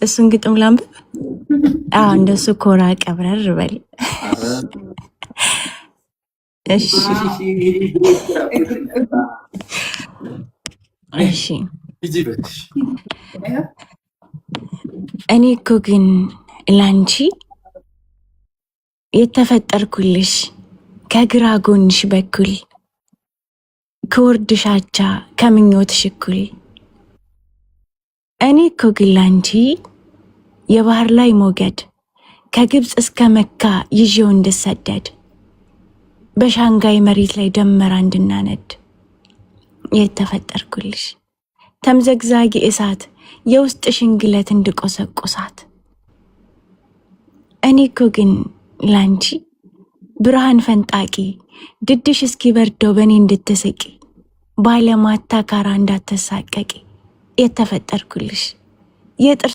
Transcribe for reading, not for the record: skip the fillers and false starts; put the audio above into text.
እሱን ግጥም ላንብብ። እንደሱ ኮራ ቀብረር በል። እሺ እኔ እኮ ግን ላንቺ የተፈጠርኩልሽ ከግራ ጎንሽ በኩል ከወርድሽ አቻ ከምኞትሽ እኩል። እኔ እኮ ግን ላንቺ የባህር ላይ ሞገድ ከግብፅ እስከ መካ ይዤው እንድሰደድ በሻንጋይ መሬት ላይ ደመራ እንድናነድ የተፈጠርኩልሽ ተምዘግዛጊ እሳት የውስጥ ሽንግለት እንድቆሰቁሳት። እኔ እኮ ግን ላንቺ ብርሃን ፈንጣቂ ድድሽ እስኪ በርደው በእኔ እንድትስቂ ባለማታ ካራ እንዳትሳቀቂ የተፈጠርኩልሽ